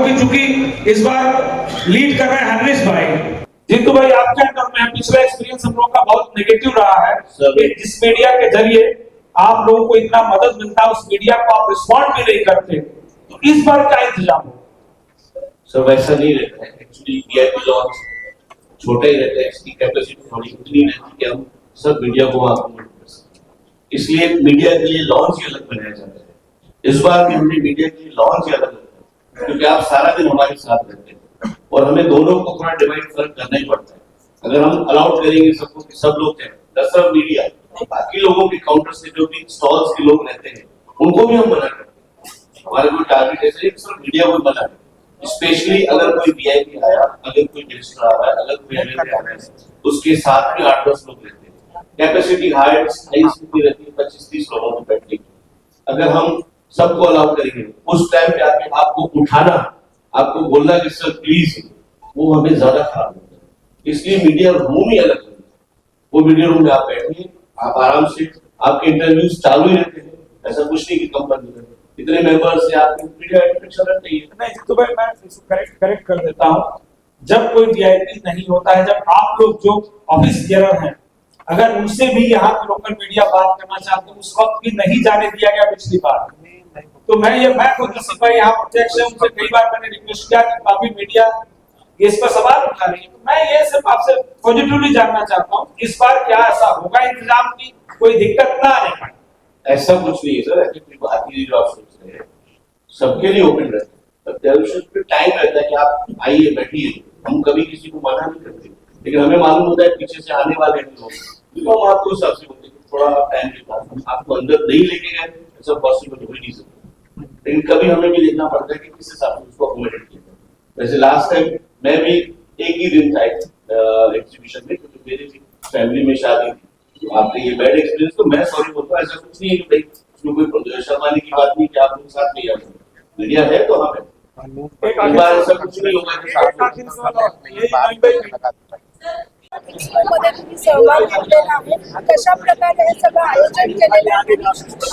अभी चूंकि इस बार लीड कर रहे हैं हरीश भाई। जितू भाई आपके अंदर में पिछला एक्सपीरियंस हम लोग का बहुत नेगेटिव रहा है कि जिस मीडिया के जरिए आप लोगों को इतना मदद मिलता है उस मीडिया को आप रिस्पॉन्ड भी नहीं करते, तो इस बार क्या इंतजाम हो? सर वैसा नहीं रहता है एक्चुअली। वीआईपी लॉन्च छोटा ही रहता है, इसकी कैपेसिटी थोड़ी उतनी रहती है कि हम सब मीडिया को अकोमोडेट कर सकें, इसलिए मीडिया के लिए लॉन्च ही अलग बनाया जाता है। इस बार भी हमने मीडिया के लिए लॉन्च ही अलग रखा है क्योंकि आप सारा दिन हमारे साथ रहते हैं और हमें दोनों को थोड़ा डिवाइड फर्क करना ही पड़ता है। अगर हम अलाउड करेंगे सबको कि सब लोग हैं दरअसल मीडिया बाकी लोगों के काउंटर से जो भी स्टॉल्स के लोग रहते हैं उनको भी हम मना करते हैं। हमारा कोई टारगेट ऐसा है कि सिर्फ मीडिया को मना है, स्पेशली अगर कोई वीआईपी आया, अगर कोई मिनिस्टर आ रहा है, अगर कोई एमएलए आ रहा है, उसके साथ भी 8-10 लोग रहते हैं। कैपेसिटी हाई स्थिति रहती है 25-30 लोगों को बैठने की। अगर हम सबको अलाउ करेंगे उस टाइम पे आके आपको उठाना, आपको बोलना कि सर प्लीज, वो हमें ज्यादा खराब होता है। इसलिए मीडिया रूम ही अलग है। वो मीडिया रूम में आप बैठिए, आप आराम से, आपके इंटरव्यूज चालू ही रहते हैं, ऐसा कुछ नहीं कि कम बंद कर इतने मेंबर्स से आपकी मीडिया इंटरेक्शन रहती है। नहीं जितू भाई मैं करेक्ट कर देता हूँ। जब कोई वीआईपी नहीं होता है, जब आप लोग जो ऑफिस बेरर हैं अगर उनसे भी यहाँ पे लोकल मीडिया बात करना चाहते हैं, उस वक्त भी नहीं जाने दिया गया पिछली बार, तो मैं खुद नसीब भाई यहाँ प्रत्यक्ष है, उनसे कई बार मैंने रिक्वेस्ट किया कि काफी मीडिया इस पर सवाल उठा रही है। तो मैं ये सिर्फ आपसे पॉजिटिवली जानना चाहता हूँ इस बार क्या ऐसा होगा इंतजाम की कोई दिक्कत ना आने पाए? ऐसा कुछ नहीं है सर, ऐसी कोई बात नहीं जो आप सोच रहे हैं। सबके लिए ओपन रहता है, टाइम रहता है कि आप आइए बैठिए, हम कभी किसी को मना नहीं करते, लेकिन हमें मालूम होता है पीछे से आने वाले लोग, तो हम आपको हिसाब से बोलते हैं थोड़ा टाइम के बाद हम आपको अंदर नहीं लेके गए, ऐसा पॉसिबल हो ही नहीं सकता। लेकिन कभी हमें भी देखना पड़ता है कि किस हिसाब से उसको अकोमोडेट किया जाए। वैसे लास्ट टाइम मैं भी एक ही दिन था एग्जीबिशन में, क्योंकि मेरी भी फैमिली में शादी थी। तो आपने ये बैड एक्सपीरियंस, तो मैं सॉरी बोलता हूँ, ऐसा कुछ नहीं है कि भाई उसमें कोई शर्माने की बात नहीं कि आप लोग साथ नहीं आ सकते, मीडिया है तो हम है। एक बार ऐसा कुछ नहीं होगा कि मध्ये तुम्ही सहभाग घेतलेला आहे, कशा प्रकारे हे सगळं आयोजन केलेलं आहे आणि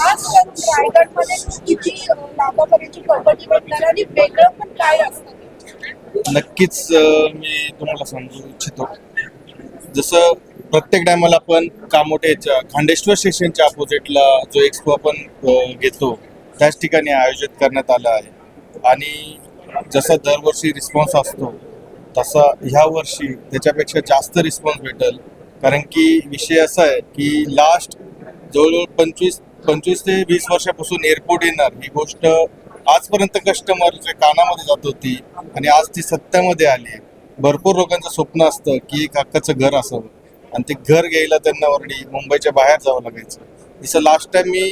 आज रायगडमध्ये किती लाखापर्यंतची प्रॉपर्टी भेटणार आणि वेगळं पण काय असतं? नक्कीच मी तुम्हाला सांगू इच्छितो, जसं प्रत्येक टायमाला आपण कामोठेच्या खांडेश्वर स्टेशनच्या अपोजिटला जो एक्सपो आपण घेतो त्याच ठिकाणी आयोजित करण्यात आला आहे आणि जसा दरवर्षी रिस्पॉन्स असतो तसा ह्या वर्षी त्याच्यापेक्षा जास्त रिस्पॉन्स भेटेल, कारण की विषय असा आहे की लास्ट जवळजवळ 25 ते 20 वर्षापासून एअरपोर्ट येणार ही गोष्ट आजपर्यंत कस्टमरच्या कानामध्ये जात होती आणि आज ती सत्यामध्ये आली आहे। भरपूर लोकांचं स्वप्न असतं की एक हक्काचं घर असावं आणि ते घर घ्यायला त्यांना ऑलरेडी मुंबईच्या बाहेर जावं लागायचं। जसं लास्ट टाइम मी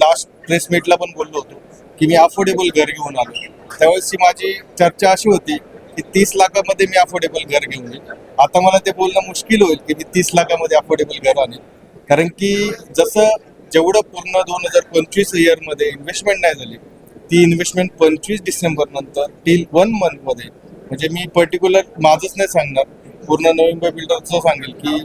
लास्ट प्रेस मीटला पण बोललो होतो की मी अफोर्डेबल घर घेऊन आलो, त्यावेळेसची माझी चर्चा अशी होती की 30 लाखामध्ये मी अफोर्डेबल घर घेऊन येईल। आता मला ते बोलणं मुश्किल होईल की मी 30 लाखामध्ये अफोर्डेबल घर आणेल, कारण की जसं जेवढं पूर्ण 2025 इयरमध्ये इन्व्हेस्टमेंट नाही झाली ती इन्व्हेस्टमेंट 25 डिसेंबर नंतर टिल 1 मंथमध्ये, म्हणजे मी पर्टिक्युलर माझंच नाही सांगणार, पूर्ण नवी मुंबई बिल्डरचं सांगेल की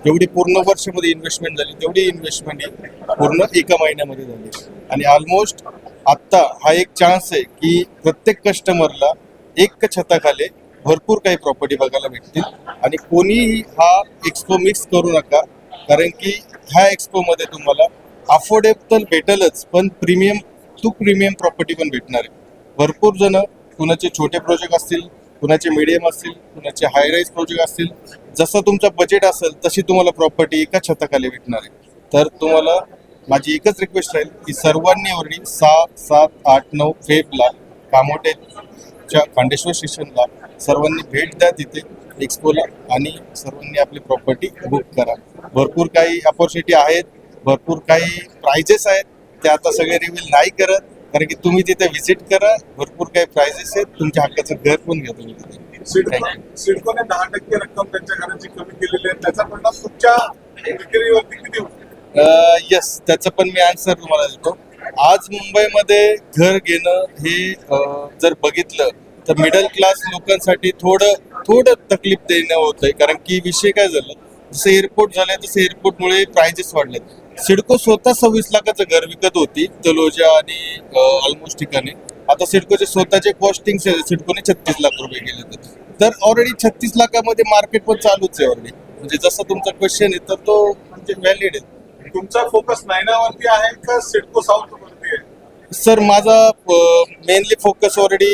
जेवढी पूर्ण वर्षामध्ये इन्व्हेस्टमेंट झाली तेवढी इन्व्हेस्टमेंट ही पूर्ण एका महिन्यामध्ये झाली आणि ऑलमोस्ट आत्ता हा एक चान्स आहे की प्रत्येक कस्टमरला एक छताखाली भरपूर काही प्रॉपर्टी बघायला भेटतील आणि कोणीही हा एक्सपो मिक्स करू नका, कारण की ह्या एक्सपोमध्ये तुम्हाला अफोर्डेबल भेटेलच पण प्रीमियम टू प्रीमियम प्रॉपर्टी पण भेटणार आहे। भरपूर जण, कुणाचे छोटे प्रोजेक्ट असतील, कुणाचे मीडियम असतील, कुणाचे हाय राईज प्रोजेक्ट असतील, जसं तुमचं बजेट असेल तशी तुम्हाला प्रॉपर्टी एका छताखाली भेटणार आहे। तर तुम्हाला माझी एकच रिक्वेस्ट राहील की सर्वांनी ऑलरेडी 6, 7, 8, 9 फेब्रुवारीला कामोठेच्या खांडेश्वर स्टेशनला सर्वांनी भेट द्या तिथे एक्सपोला आणि सर्वांनी आपली प्रॉपर्टी बुक करा। भरपूर काही अपॉर्च्युनिटी आहेत, भरपूर काही प्राइजेस आहेत, ते आता सगळे रिव्हील नाही करत, कारण की तुम्ही तिथे व्हिजिट करा, भरपूर काही प्राइजेस आहेत, तुमच्या हक्काचं घर पण घ्या तुम्ही तिथे। सिडकोने 10% रक्कम त्यांच्या घराची कमी केलेली आहे, त्याचा परिणाम तुमच्या विक्रीवरती किती होतो? यस, त्याचं पण मी आन्सर तुम्हाला देतो। आज मुंबईमध्ये घर घेणं हे जर बघितलं तर मिडल क्लास लोकांसाठी थोडं तकलीफ देणं होतंय, कारण की विषय काय झालं, जसं एअरपोर्ट झालंय तसं एअरपोर्टमुळे प्राइजेस वाढलेत। सिडको स्वतः 26 लाखाचं घर विकत होती तलोजा आणि ऑलमोस्ट ठिकाणी. आता सिडकोचे स्वतःचे कॉस्टिंग सिडकोने 36 लाख रुपये केले तर ऑलरेडी 36 लाखामध्ये मार्केट पण चालूच आहे ऑलरेडी. म्हणजे जसा तुमचा क्वेश्चन आहे तर तो म्हणजे व्हॅलिड आहे. तुमचा फोकस नायनावरती आहे का सिडको साऊथ वरती आहे? सर माझा मेनली फोकस ऑलरेडी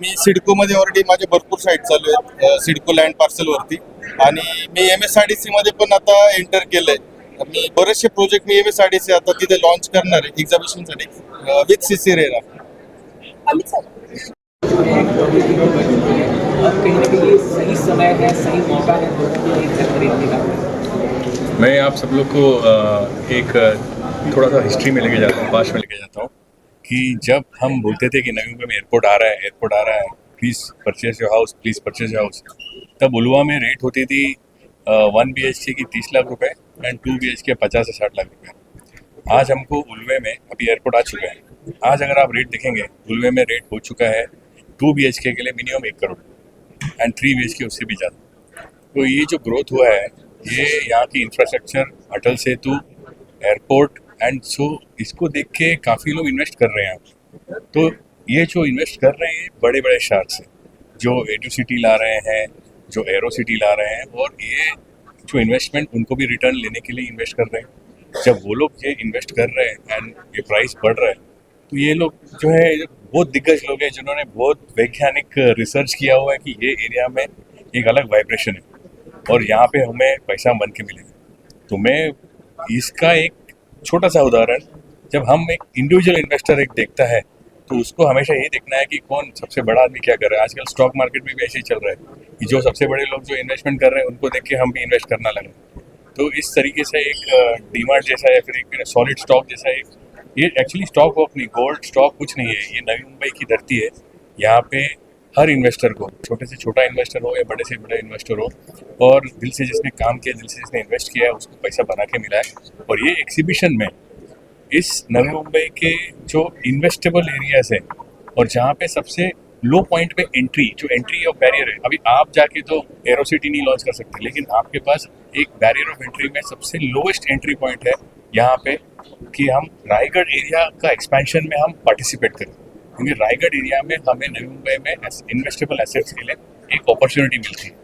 मी सिडकोमध्ये ऑलरेडी माझे भरपूर साईट चालू आहेत सिडको लँड पार्सलवरती. आणि मी MSRDC मध्ये पण आता एंटर केलंय. मी बरेचसे प्रोजेक्ट मी MSRDC आता तिथे लॉन्च करणार आहे एक्झिबिशनसाठी with CC RERA. Amit sir अब कहीं ना कहीं ये सही समय है, सही मौका है लोगों के लिए घर खरीदने का। मैं आप सब लोग को एक थोड़ा सा हिस्ट्री में लेके जाता हूँ, पास्ट में लेके जाता हूँ कि जब हम बोलते थे कि नवी मुंबई में एयरपोर्ट आ रहा है, please purchase your house, please purchase your house, तब उलवा में रेट होती थी 1 BHK की 30 लाख रुपए एंड 2 BHK 50 से 60 लाख रुपए। आज हमको उलवे में अभी एयरपोर्ट आ चुका है, आज अगर आप रेट देखेंगे उलवे में रेट हो चुका है 2 BHK के लिए मिनिमम 1 करोड़ एंड 3 BHK उससे भी ज़्यादा। तो ये जो ग्रोथ हुआ है ये यहाँ की infrastructure, Atal Setu, airport and so इसको देख के काफ़ी लोग इन्वेस्ट कर रहे हैं। तो ये जो इन्वेस्ट कर रहे हैं बड़े बड़े शार्क्स हैं जो A2 सिटी ला रहे हैं, जो एरो सिटी ला रहे हैं, और ये जो इन्वेस्टमेंट उनको भी रिटर्न लेने के लिए इन्वेस्ट कर रहे हैं। जब वो लोग ये इन्वेस्ट कर रहे हैं एंड ये प्राइस बढ़ रहा है तो ये लोग जो है बहुत दिग्गज लोग हैं जिन्होंने बहुत वैज्ञानिक रिसर्च किया हुआ है कि ये एरिया में एक अलग वाइब्रेशन है और यहाँ पे हमें पैसा बन के मिलेगा। तो मैं इसका एक छोटा सा उदाहरण, जब हम एक इंडिविजुअल इन्वेस्टर एक देखता है तो उसको हमेशा ये देखना है कि कौन सबसे बड़ा आदमी क्या कर रहा है। आजकल स्टॉक मार्केट में भी ऐसे ही चल रहा है कि जो सबसे बड़े लोग जो इन्वेस्टमेंट कर रहे हैं उनको देख के हम भी इन्वेस्ट करना लगे। तो इस तरीके से एक डीमार्ट जैसा या फिर एक सॉलिड स्टॉक जैसा एक, ये एक्चुअली स्टॉक वॉक नहीं, गोल्ड स्टॉक कुछ नहीं है, ये नवी मुंबई की धरती है। यहाँ पे हर इन्वेस्टर को, छोटे से छोटा इन्वेस्टर हो या बड़े से बड़ा इन्वेस्टर हो, और दिल से जिसने काम किया, दिल से जिसने इन्वेस्ट किया है उसको पैसा बना के मिला है। और ये एग्जीबिशन में इस नवी मुंबई के जो इन्वेस्टेबल एरियाज हैं और जहाँ पे सबसे लो पॉइंट पे एंट्री, जो एंट्री ऑफ बैरियर है, अभी आप जाके तो एरो सिटी नहीं लॉन्च कर सकते, लेकिन आपके पास एक बैरियर ऑफ एंट्री में सबसे लोएस्ट एंट्री पॉइंट है यहाँ पे कि हम रायगढ़ एरिया का एक्सपेंशन में हम पार्टिसिपेट करें। क्योंकि रायगढ़ एरिया में हमें नवी मुंबई में इन्वेस्टेबल एसेट्स के लिए एक अपॉर्चुनिटी मिलती है।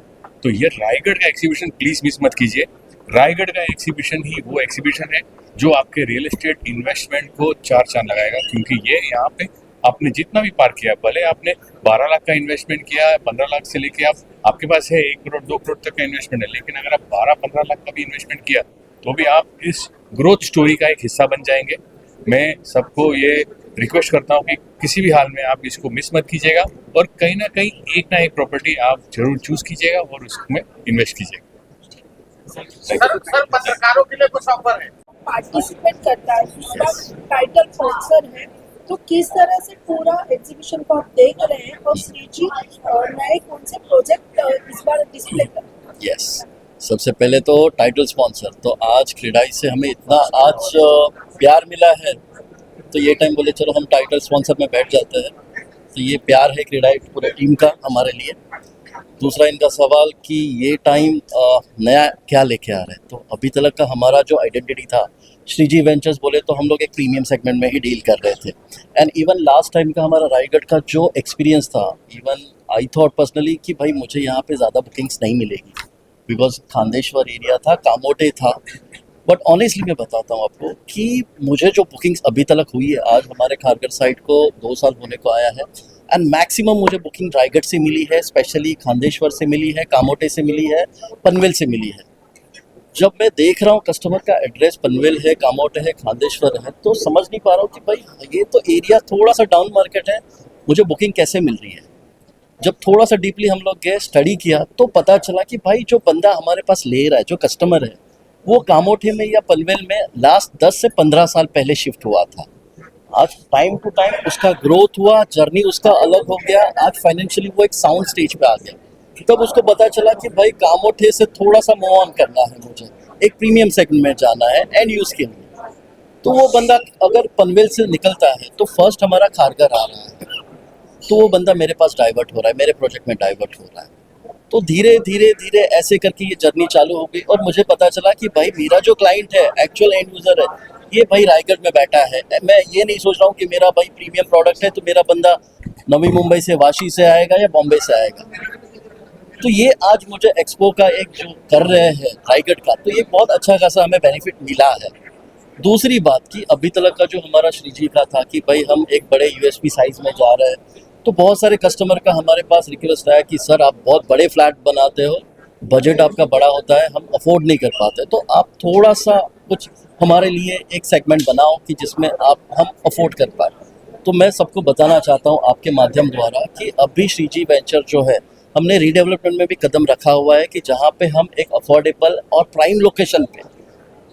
तो ये रायगढ़ का एग्जीबिशन प्लीज़ मिस मत कीजिए। रायगढ़ का एग्जीबिशन ही वो एग्जीबिशन है जो आपके रियल एस्टेट इन्वेस्टमेंट को 4 चांद लगाएगा। क्योंकि ये यहाँ पे आपने जितना भी पार किया, भले आपने 12 लाख का इन्वेस्टमेंट किया, 15 लाख से लेके आपके पास है 1 करोड़ 2 करोड़ तक का इन्वेस्टमेंट है, लेकिन अगर आप 12-15 लाख का भी इन्वेस्टमेंट किया तो भी आप इस ग्रोथ स्टोरी का एक हिस्सा बन जाएंगे। मैं सबको ये रिक्वेस्ट करता हूँ कि किसी भी हाल में आप इसको मिस मत कीजिएगा और कहीं ना एक प्रॉपर्टी आप जरूर चूज कीजिएगा और उसमें इन्वेस्ट कीजिएगा। सर पत्रकारों के लिए कुछ ऑफर है? पार्टिसिपेट करता है, दूसरा टाइटल स्पॉन्सर है, तो किस तरह से पूरा एग्जीबिशन को आप देख रहे हैं और श्रीजी नए कौन से प्रोजेक्ट इस बार डिस्प्ले कर रहे हैं? यस, सबसे पहले तो टाइटल स्पॉन्सर, तो आज क्रीडाई से हमें इतना आज प्यार मिला है तो ये टाइम बोले चलो हम टाइटल स्पॉन्सर में बैठ जाते हैं। तो ये प्यार है क्रीडाई पूरे टीम का हमारे लिए। दूसरा इनका सवाल कि ये टाइम नया क्या लेके आ रहे हैं, तो अभी तक का हमारा जो आइडेंटिटी था, श्रीजी वेंचर्स बोले तो हम लोग एक प्रीमियम सेगमेंट में ही डील कर रहे थे। एंड इवन लास्ट टाइम का हमारा रायगढ़ का जो एक्सपीरियंस था, इवन आई थॉट पर्सनली कि भाई मुझे यहाँ पे ज़्यादा बुकिंग्स नहीं मिलेगी बिकॉज खांदेश्वर एरिया था, कामोटे था। बट ऑनेस्टली मैं बताता हूँ आपको कि मुझे जो बुकिंग्स अभी तक हुई है, आज हमारे खारगर साइट को 2 साल होने को आया है एंड मैक्सिमम मुझे बुकिंग रायगढ़ से मिली है, स्पेशली खांदेश्वर से मिली है, कामोटे से मिली है, पनवेल से मिली है। जब मैं देख रहा हूँ कस्टमर का एड्रेस पनवेल है, कामोटे है, खांदेश्वर है, तो समझ नहीं पा रहा हूँ कि भाई ये तो एरिया थोड़ा सा डाउन मार्केट है, मुझे बुकिंग कैसे मिल रही है। जब थोड़ा सा डीपली हम लोग गए, स्टडी किया, तो पता चला कि भाई जो बंदा हमारे पास ले रहा है, जो कस्टमर है, वो कामोठे में या पनवेल में लास्ट 10 से 15 साल पहले शिफ्ट हुआ था। आज टाइम टू टाइम उसका ग्रोथ हुआ, जर्नी उसका अलग हो गया, आज फाइनेंशियली वो एक साउंड स्टेज पे आ गया। तब उसको पता चला कि भाई कामोठे से थोड़ा सा मूव ऑन करना है, मुझे एक प्रीमियम सेगमेंट में जाना है एंड यूज़ के लिए। तो वो बंदा अगर पनवेल से निकलता है तो फर्स्ट हमारा खारगर आ रहा है, तो वो बंदा मेरे पास डाइवर्ट हो रहा है, मेरे प्रोजेक्ट में डाइवर्ट हो रहा है। तो धीरे धीरे धीरे ऐसे करके ये जर्नी चालू हो गई और मुझे पता चला कि भाई मेरा जो क्लाइंट है, एक्चुअल एंड यूज़र है, ये भाई रायगढ़ में बैठा है। मैं ये नहीं सोच रहा हूँ कि मेरा भाई प्रीमियम प्रोडक्ट है तो मेरा बंदा नवी मुंबई से, वाशी से आएगा या बॉम्बे से आएगा। तो ये आज मुझे एक्सपो का एक जो कर रहे हैं रायगढ़ का, तो ये बहुत अच्छा खासा हमें बेनिफिट मिला है। दूसरी बात कि अभी तक का जो हमारा श्री जी का था कि भाई हम एक बड़े यूएसपी साइज में जा रहे हैं, तो बहुत सारे कस्टमर का हमारे पास रिक्वेस्ट आया कि सर आप बहुत बड़े फ्लैट बनाते हो, बजट आपका बड़ा होता है, हम अफोर्ड नहीं कर पाते, तो आप थोड़ा सा कुछ हमारे लिए एक सेगमेंट बनाओ कि जिसमें हम अफोर्ड कर पाए। तो मैं सबको बताना चाहता हूँ आपके माध्यम द्वारा कि अभी श्री जी वेंचर जो है, हमने रीडेवलपमेंट में भी कदम रखा हुआ है कि जहाँ पे हम एक अफोर्डेबल और प्राइम लोकेशन पे,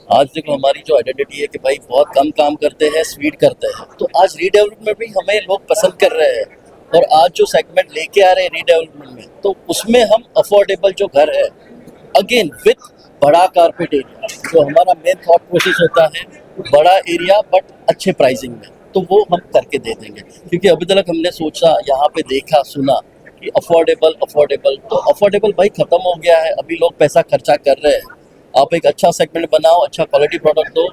आज देखो हमारी जो आइडेंटिटी है कि भाई बहुत कम काम करते हैं, स्पीड करते हैं, तो आज रीडेवलपमेंट भी हमें लोग पसंद कर रहे हैं। और आज जो सेगमेंट लेके आ रहे हैं रीडेवलपमेंट में, तो उसमें हम अफोर्डेबल जो घर है, अगेन विथ बड़ा कारपेट एरिया, जो हमारा मेन थॉट प्रोसेस होता है, बड़ा एरिया बट अच्छे प्राइसिंग में, तो वो हम करके दे देंगे। क्योंकि अभी तक हमने सोचा, यहाँ पे देखा सुना कि अफोर्डेबल तो अफोर्डेबल भाई ख़त्म हो गया है। अभी लोग पैसा खर्चा कर रहे हैं। आप एक अच्छा सेगमेंट बनाओ, अच्छा क्वालिटी प्रोडक्ट दो,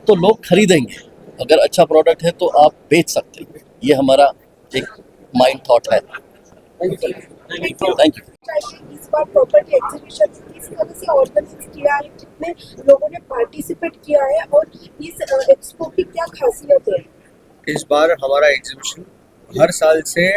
तो लोग खरीदेंगे। अगर अच्छा प्रोडक्ट है तो आप बेच सकते हैं। ये हमारा एक माइंड थॉट है। Thank you. इस बार प्रॉपर्टी एग्जीबिशन किस तरह से ऑर्गेनाइज किया है, कितने लोगों ने पार्टिसिपेट किया है और इस एक्सपो की क्या खासियत है? इस बार हमारा एग्जीबिशन हर साल से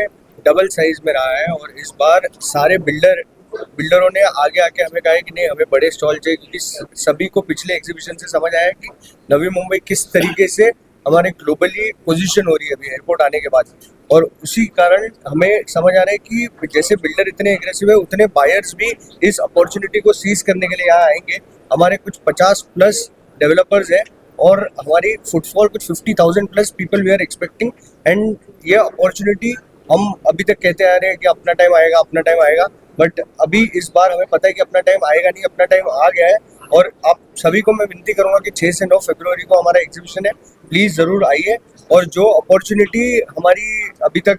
डबल साइज में रहा है और इस बार सारे बिल्डरों ने आगे आके हमें कहा है कि नहीं, हमें बड़े स्टॉल चाहिए, क्योंकि सभी को पिछले एग्जीबिशन से समझ आया कि नवी मुंबई किस तरीके से हमारे ग्लोबली पोजीशन हो रही है अभी एयरपोर्ट आने के बाद। और उसी कारण हमें समझ आ रहा है कि जैसे बिल्डर इतने एग्रेसिव है, उतने बायर्स भी इस अपॉर्चुनिटी को सीज करने के लिए यहाँ आएंगे। हमारे कुछ 50+ डेवलपर्स हैं और हमारी फुटफॉल कुछ 50,000 plus people we are expecting. And ये अपॉर्चुनिटी हम अभी तक कहते आ रहे हैं कि अपना टाइम आएगा, बट अभी इस बार हमें पता है कि अपना टाइम आएगा नहीं, अपना टाइम आ गया है। और आप सभी को मैं विनती करूंगा कि 6 से 9 फरवरी को हमारा एग्जीबिशन है, प्लीज़ ज़रूर आइए। और जो अपॉर्चुनिटी हमारी अभी तक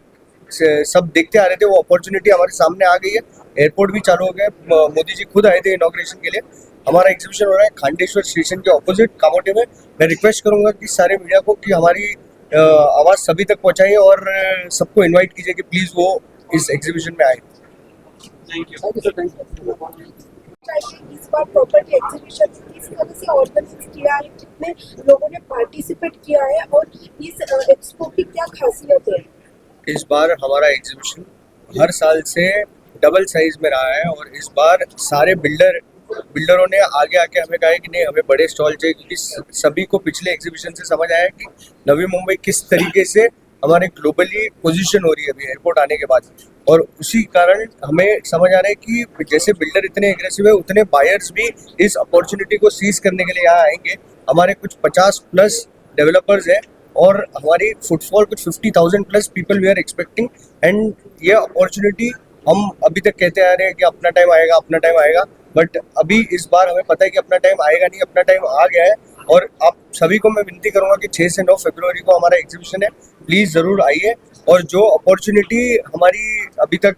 सब देखते आ रहे थे, वो अपॉर्चुनिटी हमारे सामने आ गई है। एयरपोर्ट भी चालू हो गया, मोदी जी खुद आए थे इनॉग्रेशन के लिए। हमारा एग्जीबिशन हो रहा है खांडेश्वर स्टेशन के ऑपोजिट कामोटे में। मैं रिक्वेस्ट करूंगा कि सारे मीडिया को कि हमारी आवाज़ सभी तक पहुंचाइए और सबको इनवाइट कीजिए कि प्लीज़ वो इस एग्जीबिशन में आए। इस बार प्रॉपर्टी एग्जीबिशन किस तरह से ऑर्गेनाइज किया है, कितने लोगों ने पार्टिसिपेट किया है और इस एक्सपो की क्या खासियत है? इस बार हमारा एग्जीबिशन हर साल से डबल साइज में रहा है और इस बार सारे बिल्डरों ने आगे आके हमें कहा है कि नहीं, हमें बड़े स्टॉल चाहिए, क्योंकि सभी को पिछले एग्जीबिशन से समझ आया कि नवी मुंबई किस तरीके से हमारे ग्लोबली पोजीशन हो रही है अभी एयरपोर्ट आने के बाद। और उसी कारण हमें समझ आ रहा है कि जैसे बिल्डर इतने एग्रेसिव है, उतने बायर्स भी इस अपॉर्चुनिटी को सीज करने के लिए यहाँ आएंगे। हमारे कुछ 50+ डेवलपर्स हैं और हमारी फुटफॉल कुछ 50,000 plus people we are expecting. And ये अपॉर्चुनिटी हम अभी तक कहते आ रहे हैं कि अपना टाइम आएगा, बट अभी इस बार हमें पता है कि अपना टाइम आएगा नहीं, अपना टाइम आ गया है। और आप सभी को मैं विनती करूंगा कि 6 से 9 फरवरी को हमारा एग्जीबिशन है, प्लीज़ ज़रूर आइए। और जो अपॉर्चुनिटी हमारी अभी तक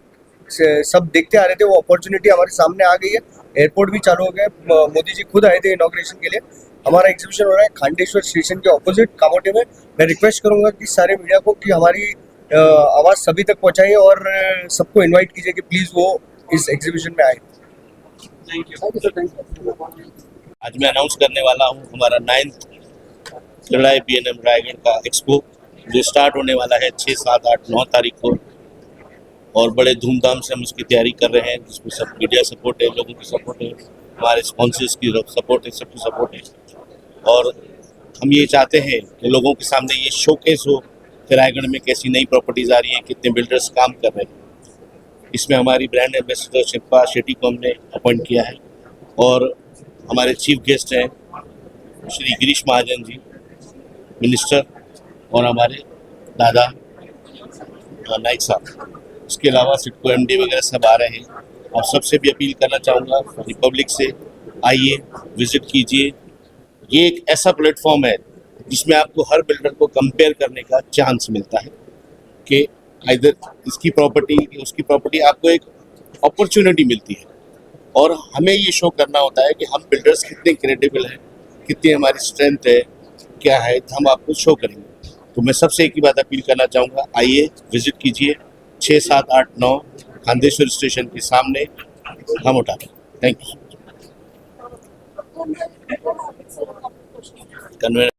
सब देखते आ रहे थे, वो अपॉर्चुनिटी हमारे सामने आ गई है। एयरपोर्ट भी चालू हो गया, मोदी जी खुद आए थे इनॉग्रेशन के लिए। हमारा एग्जीबिशन हो रहा है खांडेश्वर स्टेशन के ऑपोजिट कामोटे में। मैं रिक्वेस्ट करूंगा कि सारे मीडिया को कि हमारी आवाज़ सभी तक पहुंचाइए और सबको इनवाइट कीजिए कि प्लीज़ वो इस एग्जीबिशन में आए। आज मैं अनाउंस करने वाला हूँ हमारा 9th लड़ाई B&M रायगढ़ का एक्सपो, जो स्टार्ट होने वाला है 6, 7, 8, 9 तारीख को। और बड़े धूमधाम से हम उसकी तैयारी कर रहे हैं, जिसमें सब मीडिया सपोर्ट है, लोगों की सपोर्ट है, हमारे स्पॉन्सर्स की सपोर्ट है, सबकी सपोर्ट है। और हम ये चाहते हैं कि लोगों के सामने ये शोकेस हो कि रायगढ़ में कैसी नई प्रॉपर्टीज़ आ रही हैं, कितने बिल्डर्स काम कर रहे हैं। इसमें हमारी ब्रांड एम्बेसडर शिल्पा शेट्टी को हमने अपॉइंट किया है और हमारे चीफ गेस्ट हैं श्री गिरीश महाजन जी, मिनिस्टर, और हमारे दादा नाइक साहब। उसके अलावा सिडको MD वगैरह सब आ रहे हैं। और सबसे भी अपील करना चाहूँगा रिपब्लिक से, आइए, विजिट कीजिए। ये एक ऐसा प्लेटफॉर्म है जिसमें आपको हर बिल्डर को कंपेयर करने का चांस मिलता है कि इधर इसकी प्रॉपर्टी उसकी प्रॉपर्टी, आपको एक अपॉर्चुनिटी मिलती है और हमें ये शो करना होता है कि हम बिल्डर्स कितने क्रेडिबल हैं, कितनी हमारी स्ट्रेंथ है, क्या है, तो हम आपको शो करेंगे। तो मैं सबसे एक ही बात अपील करना चाहूँगा, आइए विजिट कीजिए 6, 7, 8, 9 खांदेश्वर स्टेशन के सामने हम उठा रहे हैं। Thank you. कन्वे